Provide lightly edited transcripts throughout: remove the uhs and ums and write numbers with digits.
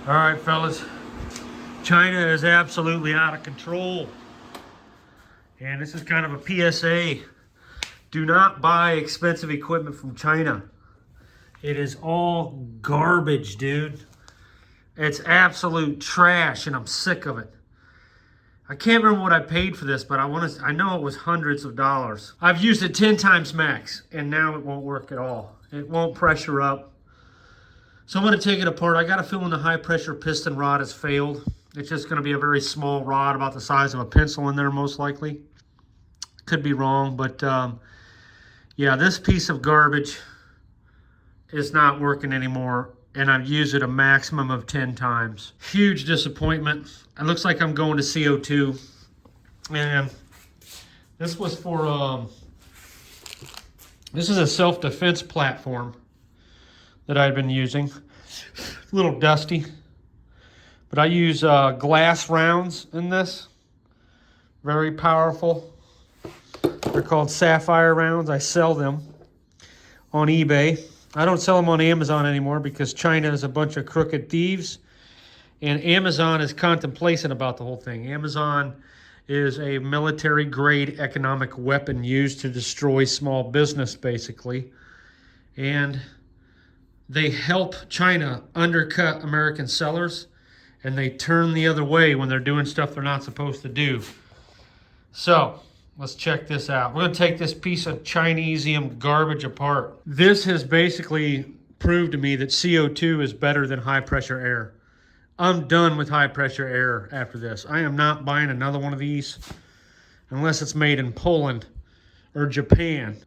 All right, fellas. China is absolutely out of control. And this is kind of a PSA. Do not buy expensive equipment from China. It is all garbage, dude. It's absolute trash, and I'm sick of it. I can't remember what I paid for this, but I know it was hundreds of dollars. I've used it 10 times max, and now it won't work at all. It won't pressure up. So I'm going to take it apart. I got a feeling the high pressure piston rod has failed. It's just going to be a very small rod, about the size of a pencil in there, most likely. Could be wrong, but yeah, this piece of garbage is not working anymore, and I've used it a maximum of 10 times. Huge disappointment. It looks like I'm going to CO2. And this was for, this is a self-defense platform that I've been using. A little dusty, but I use glass rounds in this. Very powerful. They're called sapphire rounds. I sell them on eBay. I don't sell them on Amazon anymore because China is a bunch of crooked thieves, and Amazon is contemplation about the whole thing. Amazon is a military-grade economic weapon used to destroy small business, basically. And they help China undercut American sellers, and they turn the other way when they're doing stuff they're not supposed to do. So let's check this out. We're going to take this piece of Chinesium garbage apart. This has basically proved to me that CO2 is better than high pressure air. I'm done with high pressure air after this. I am not buying another one of these unless it's made in Poland or Japan.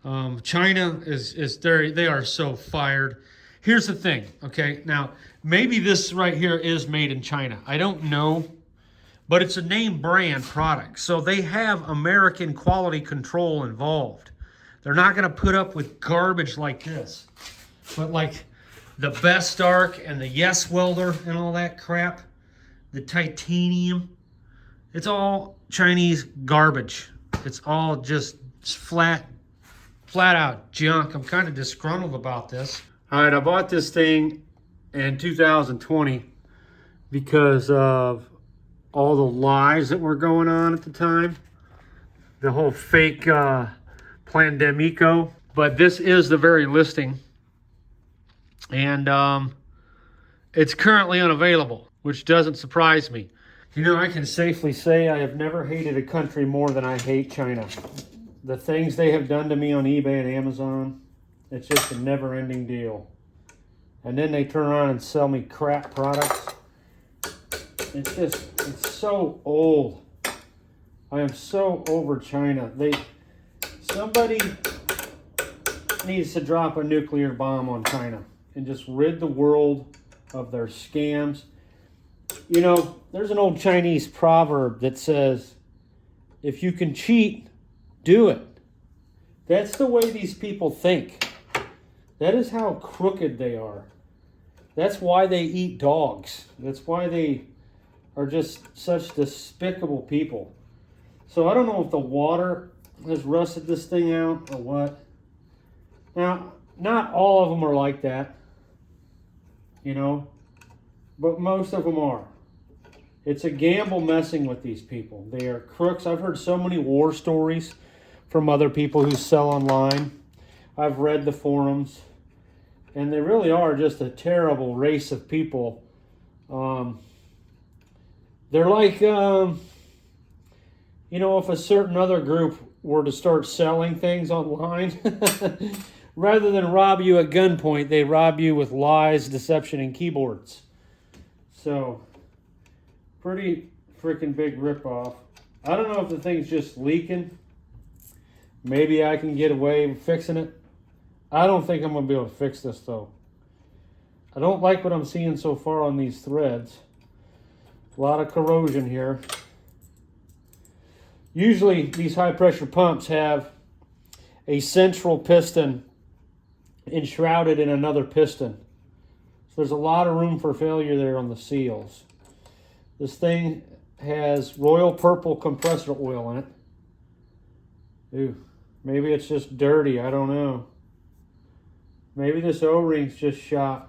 China they are so fired. Here's the thing, okay? Now, maybe this right here is made in China. I don't know, but it's a name brand product. So they have American quality control involved. They're not gonna put up with garbage like this. But like the Best Arc and the Yes Welder and all that crap, the titanium, it's all Chinese garbage. It's all just flat out junk. I'm kind of disgruntled about this. All right, I bought this thing in 2020 because of all the lies that were going on at the time. The whole fake pandemico. But this is the very listing. And it's currently unavailable, which doesn't surprise me. You know, I can safely say I have never hated a country more than I hate China. The things they have done to me on eBay and Amazon, it's just a never-ending deal. And then they turn around and sell me crap products. It's so old. I am so over China. Somebody needs to drop a nuclear bomb on China and just rid the world of their scams. You know, there's an old Chinese proverb that says, if you can cheat, do it. That's the way these people think. That is how crooked they are. That's why they eat dogs. That's why they are just such despicable people. So I don't know if the water has rusted this thing out or what. Now, not all of them are like that, you know, but most of them are. It's a gamble messing with these people. They are crooks. I've heard so many war stories from other people who sell online. I've read the forums, and they really are just a terrible race of people. They're like, you know, if a certain other group were to start selling things online, rather than rob you at gunpoint, they rob you with lies, deception, and keyboards. So, pretty freaking big ripoff. I don't know if the thing's just leaking. Maybe I can get away with fixing it. I don't think I'm going to be able to fix this, though. I don't like what I'm seeing so far on these threads. A lot of corrosion here. Usually, these high-pressure pumps have a central piston enshrouded in another piston. So there's a lot of room for failure there on the seals. This thing has royal purple compressor oil in it. Ooh, maybe it's just dirty. I don't know. Maybe this O-ring's just shot.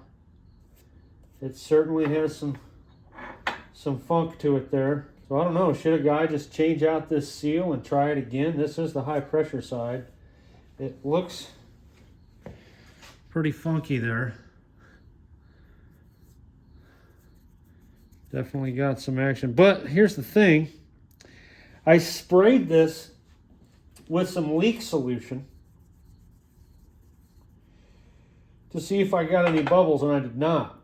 It certainly has some some funk to it there. So I don't know, should a guy just change out this seal and try it again? This is the high pressure side. It looks pretty funky there. Definitely got some action. But here's the thing. I sprayed this with some leak solution to see if I got any bubbles, and I did not.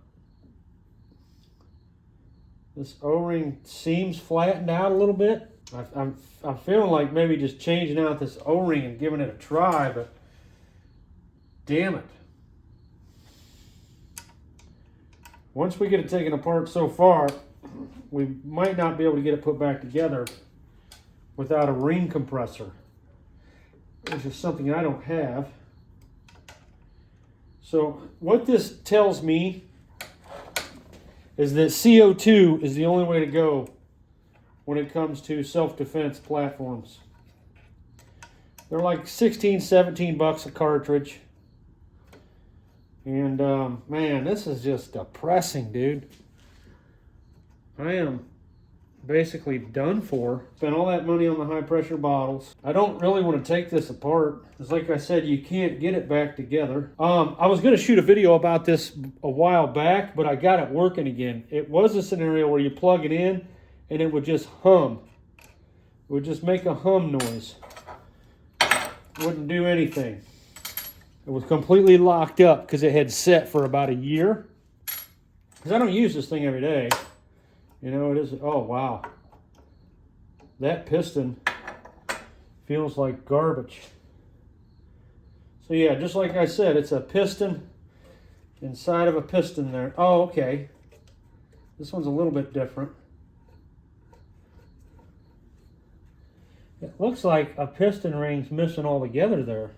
This O-ring seems flattened out a little bit. I'm feeling like maybe just changing out this O-ring and giving it a try, but damn it. Once we get it taken apart so far, we might not be able to get it put back together without a ring compressor, which is something I don't have. So what this tells me is that CO2 is the only way to go when it comes to self-defense platforms. They're like 16, 17 bucks a cartridge. And man, this is just depressing, dude. I am basically done for. Spent all that money on the high pressure bottles. I don't really want to take this apart. It's like I said, you can't get it back together. I was going to shoot a video about this a while back, but I got it working again. It was a scenario where you plug it in and it would just hum. It would just make a hum noise. Wouldn't do anything. It was completely locked up because it had set for about a year. Because I don't use this thing every day. You know, it is, oh wow. That piston feels like garbage. So yeah, just like I said, it's a piston inside of a piston there. Oh, okay. This one's a little bit different. It looks like a piston ring's missing altogether there.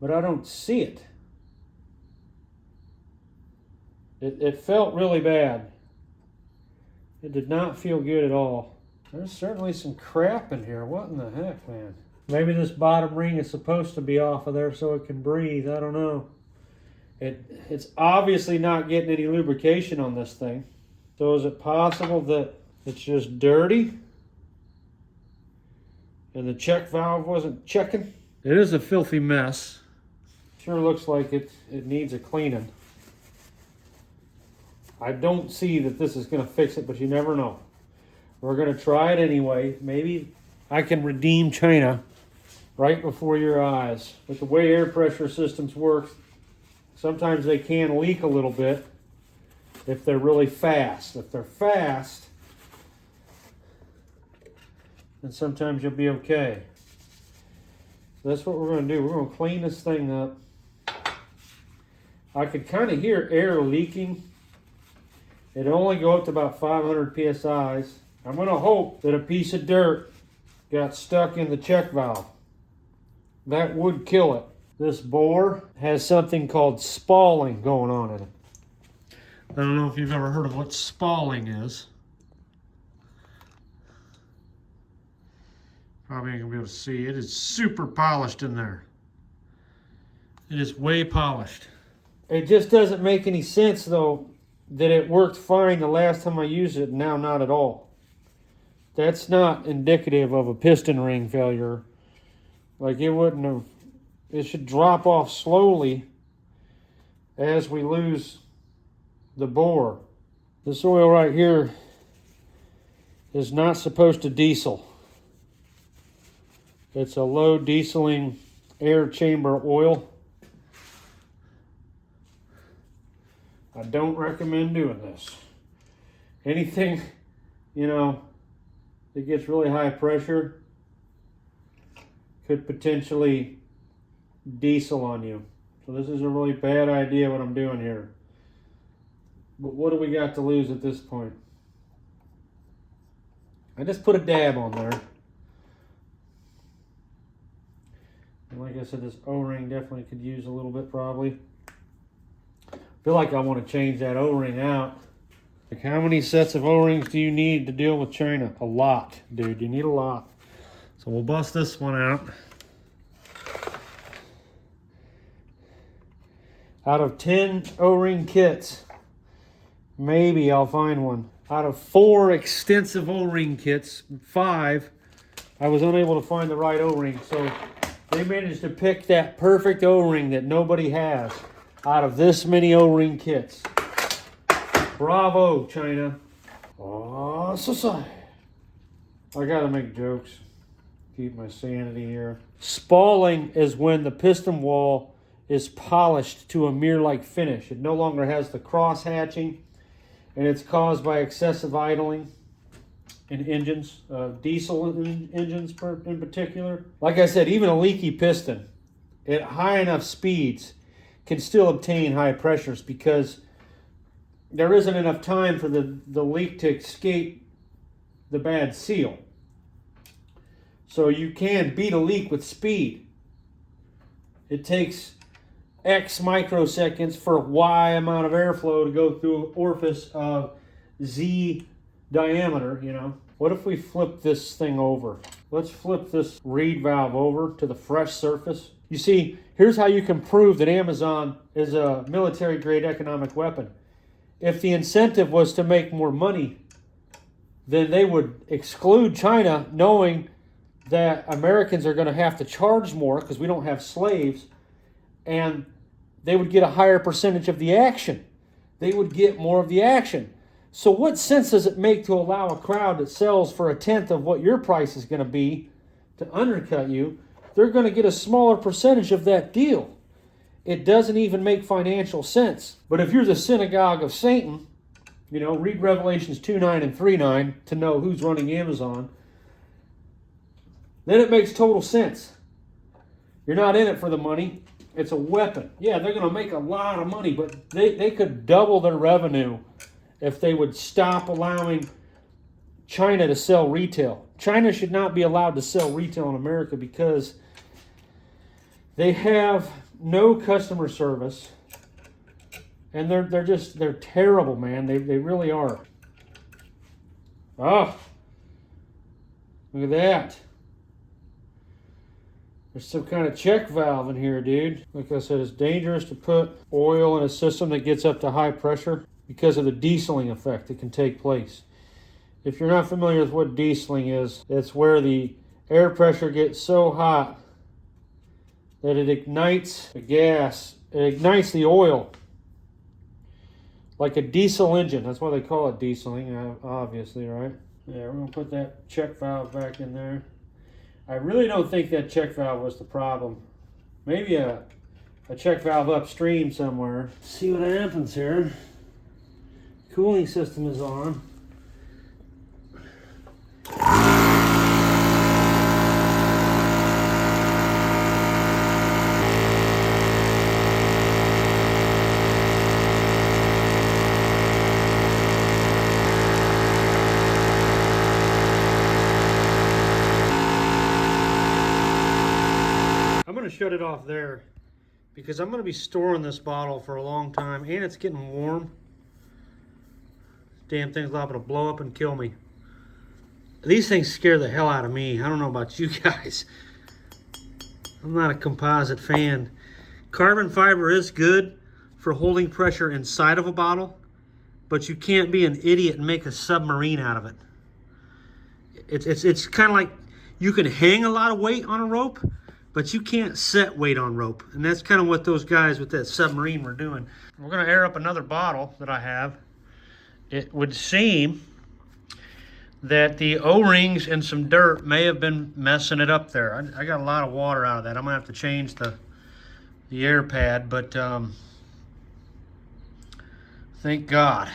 But I don't see it. It felt really bad. It did not feel good at all. There's certainly some crap in here. What in the heck, man? Maybe this bottom ring is supposed to be off of there so it can breathe. I don't know. It's obviously not getting any lubrication on this thing. So is it possible that it's just dirty and the check valve wasn't checking? It is a filthy mess. Sure looks like it needs a cleaning. I don't see that this is going to fix it, but you never know. We're going to try it anyway. Maybe I can redeem China right before your eyes. But the way air pressure systems work, sometimes they can leak a little bit if they're really fast. If they're fast, then sometimes you'll be okay. So that's what we're going to do. We're going to clean this thing up. I could kind of hear air leaking. It only go up to about 500 psi's. I'm going to hope that a piece of dirt got stuck in the check valve. That would kill it. This bore has something called spalling going on in it. I don't know if you've ever heard of what spalling is. Probably ain't going to be able to see. It is super polished in there. It is way polished. It just doesn't make any sense, though, that it worked fine the last time I used it, and now not at all. That's not indicative of a piston ring failure. Like, it wouldn't have. It should drop off slowly as we lose the bore. This oil right here is not supposed to diesel. It's a low dieseling air chamber oil. I don't recommend doing this. Anything, you know, that gets really high pressure could potentially diesel on you. So this is a really bad idea what I'm doing here. But what do we got to lose at this point? I just put a dab on there. And like I said, this O-ring definitely could use a little bit probably. I feel like I want to change that O-ring out. Like, how many sets of O-rings do you need to deal with China? A lot, dude. You need a lot. So we'll bust this one out. Out of 10 O-ring kits, Maybe I'll find one. Out of 4 extensive O-ring kits, 5, I was unable to find the right O-ring. So they managed to pick that perfect O-ring that nobody has out of this many O-ring kits. Bravo, China. Oh, so. I gotta make jokes. Keep my sanity here. Spalling is when the piston wall is polished to a mirror-like finish. It no longer has the cross hatching, and it's caused by excessive idling in engines, diesel engines in particular. Like I said, even a leaky piston at high enough speeds can still obtain high pressures because there isn't enough time for the leak to escape the bad seal. So you can beat a leak with speed. It takes X microseconds for Y amount of airflow to go through an orifice of Z diameter, you know. What if we flip this thing over? Let's flip this reed valve over to the fresh surface. You see, here's how you can prove that Amazon is a military-grade economic weapon. If the incentive was to make more money, then they would exclude China, knowing that Americans are going to have to charge more because we don't have slaves, and they would get a higher percentage of the action. They would get more of the action. So what sense does it make to allow a crowd that sells for 1/10 of what your price is going to be to undercut you? They're going to get a smaller percentage of that deal. It doesn't even make financial sense. But if you're the synagogue of Satan, you know, read Revelations 2:9 and 3:9 to know who's running Amazon, then it makes total sense. You're not in it for the money. It's a weapon. Yeah, they're going to make a lot of money, but they could double their revenue if they would stop allowing China to sell retail. China should not be allowed to sell retail in America because they have no customer service, and they're terrible, man. They really are. Oh, look at that. There's some kind of check valve in here, dude. Like I said, it's dangerous to put oil in a system that gets up to high pressure because of the dieseling effect that can take place. If you're not familiar with what dieseling is, it's where the air pressure gets so hot that it ignites the gas. It ignites the oil. Like a diesel engine. That's why they call it dieseling, obviously, right? Yeah, we're going to put that check valve back in there. I really don't think that check valve was the problem. Maybe a check valve upstream somewhere. See what happens here. Cooling system is on. Shut it off there because I'm going to be storing this bottle for a long time, and it's getting warm. Damn thing's liable to blow up and kill me. These things scare the hell out of me. I don't know about you guys. I'm not a composite fan. Carbon fiber is good for holding pressure inside of a bottle, but you can't be an idiot and make a submarine out of it. It's kind of like you can hang a lot of weight on a rope, but you can't set weight on rope. And that's kind of what those guys with that submarine were doing. We're going to air up another bottle that I have. It would seem that the O-rings and some dirt may have been messing it up there. I got a lot of water out of that. I'm going to have to change the air pad, but thank God.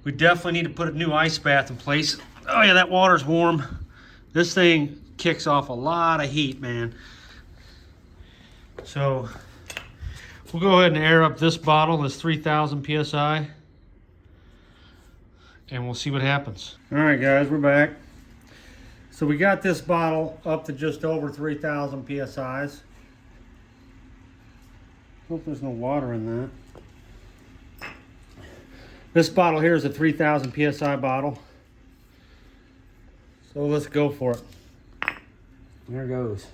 We definitely need to put a new ice bath in place. Oh yeah, that water's warm. This thing kicks off a lot of heat, man. So we'll go ahead and air up this bottle, this 3,000 PSI, and we'll see what happens. All right, guys, we're back. So we got this bottle up to just over 3,000 PSIs. Hope there's no water in that. This bottle here is a 3,000 PSI bottle. So let's go for it. There it goes.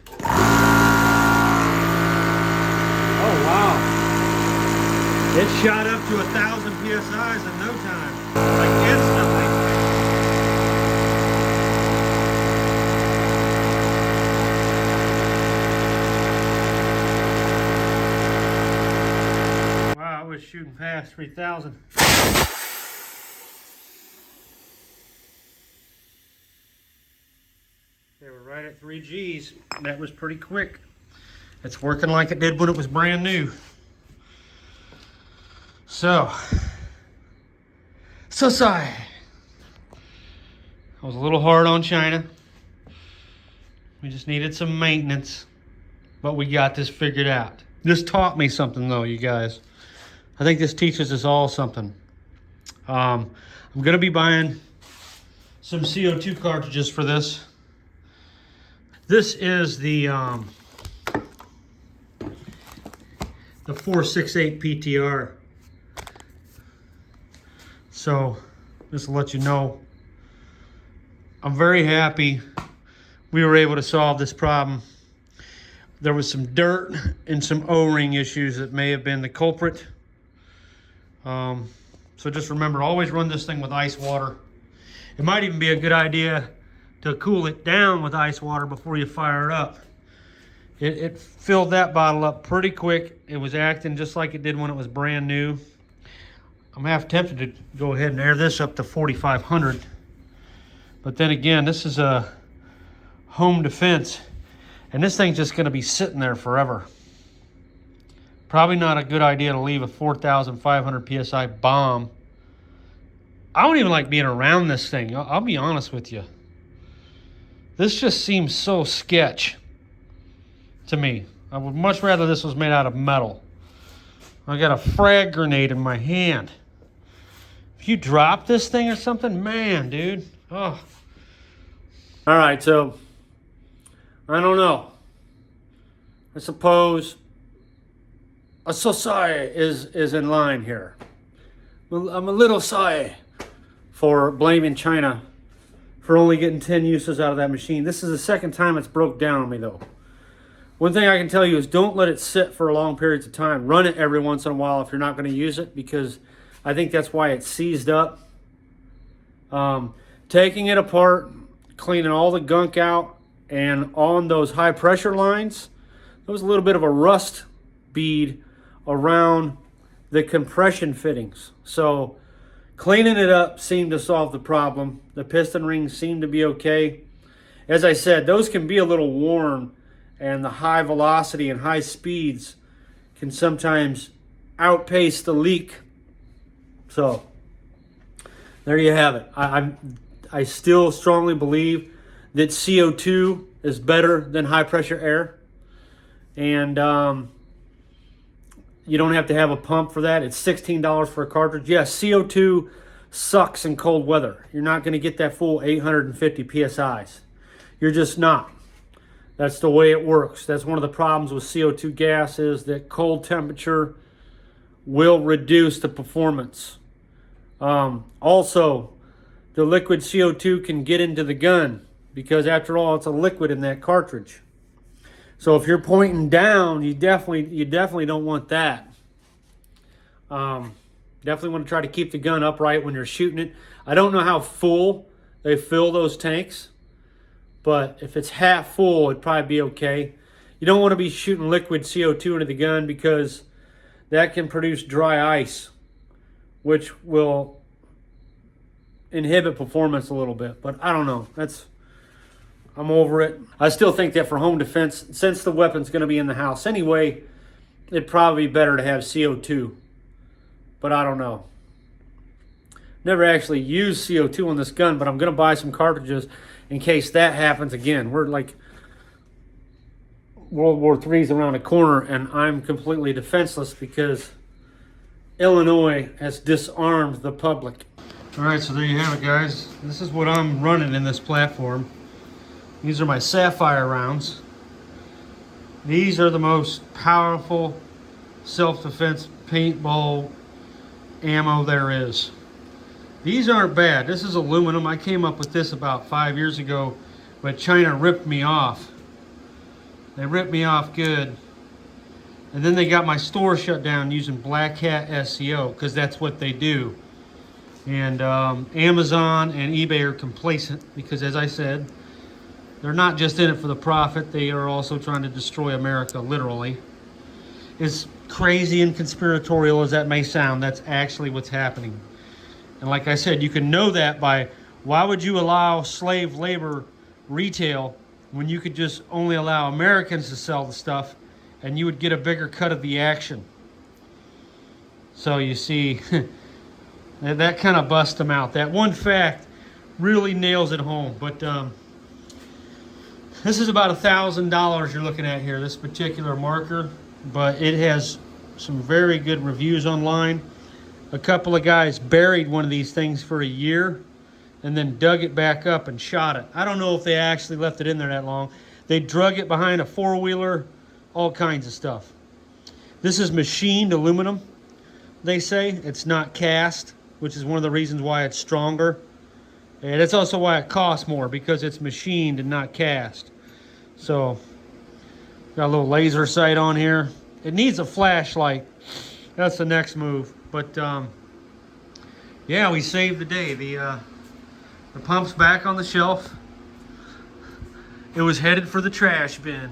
Oh, wow. 3,000 It shot up to 1,000 PSIs in no time, like instantly. Wow, I was shooting past 3,000. They were right at 3 Gs. That was pretty quick. It's working like it did when it was brand new. So sorry. I was a little hard on China. We just needed some maintenance, but we got this figured out. This taught me something though, you guys. I think this teaches us all something. I'm gonna be buying some CO2 cartridges for this. This is the 468 PTR. So just to let you know, I'm very happy we were able to solve this problem. There was some dirt and some O-ring issues that may have been the culprit. So just remember, always run this thing with ice water. It might even be a good idea to cool it down with ice water before you fire it up. It filled that bottle up pretty quick. It was acting just like it did when it was brand new. I'm half tempted to go ahead and air this up to 4,500. But then again, this is a home defense, and this thing's just gonna be sitting there forever. Probably not a good idea to leave a 4,500 PSI bomb. I don't even like being around this thing. I'll be honest with you. This just seems so sketch to me. I would much rather this was made out of metal. I got a frag grenade in my hand. If you drop this thing or something, man, dude. Oh. All right, so I don't know. I suppose a society is in line here. I'm a little sorry for blaming China for only getting 10 uses out of that machine. This is the second time it's broke down on me though. One thing I can tell you is don't let it sit for long periods of time. Run it every once in a while if you're not going to use it, because I think that's why it's seized up. Taking it apart, cleaning all the gunk out, and on those high pressure lines, there was a little bit of a rust bead around the compression fittings. So cleaning it up seemed to solve the problem. The piston rings seemed to be okay. As I said, those can be a little worn, and the high velocity and high speeds can sometimes outpace the leak. So there you have it. I still strongly believe that CO2 is better than high pressure air, and you don't have to have a pump for that. It's $16 for a cartridge. Yes, CO2 sucks in cold weather. You're not going to get that full 850 PSIs. You're just not. That's the way it works. That's one of the problems with CO2 gas, is that cold temperature will reduce the performance. Also, the liquid CO2 can get into the gun, because after all, it's a liquid in that cartridge. So if you're pointing down, you definitely don't want that. Definitely want to try to keep the gun upright when you're shooting it. I don't know how full they fill those tanks, but if it's half full, it'd probably be okay. You don't want to be shooting liquid CO2 into the gun, because that can produce dry ice, which will inhibit performance a little bit. But I don't know. I'm over it. I still think that for home defense, since the weapon's going to be in the house anyway, it'd probably be better to have CO2. But I don't know. Never actually used CO2 on this gun, but I'm going to buy some cartridges in case that happens again. We're like World War III's around the corner, and I'm completely defenseless because Illinois has disarmed the public. All right, so there you have it, guys. This is what I'm running in this platform. These are my Sapphire rounds. These are the most powerful self-defense paintball ammo there is. These aren't bad. This is aluminum. I came up with this about 5 years ago, but China ripped me off. They ripped me off good. And then they got my store shut down using Black Hat SEO, because that's what they do. And Amazon and eBay are complacent because, as I said, they're not just in it for the profit. They are also trying to destroy America, literally. As crazy and conspiratorial as that may sound, that's actually what's happening. And like I said, you can know that by, why would you allow slave labor retail when you could just only allow Americans to sell the stuff and you would get a bigger cut of the action? So you see, that kind of busts them out. That one fact really nails it home. But this is about $1,000 you're looking at here, this particular marker. But it has some very good reviews online. A couple of guys buried one of these things for a year and then dug it back up and shot it. I don't know if they actually left it in there that long. They drug it behind a four-wheeler, all kinds of stuff. This is machined aluminum, they say. It's not cast, which is one of the reasons why it's stronger. And it's also why it costs more, because it's machined and not cast. So, got a little laser sight on here. It needs a flashlight. That's the next move. But yeah, we saved the day. The pump's back on the shelf. It was headed for the trash bin.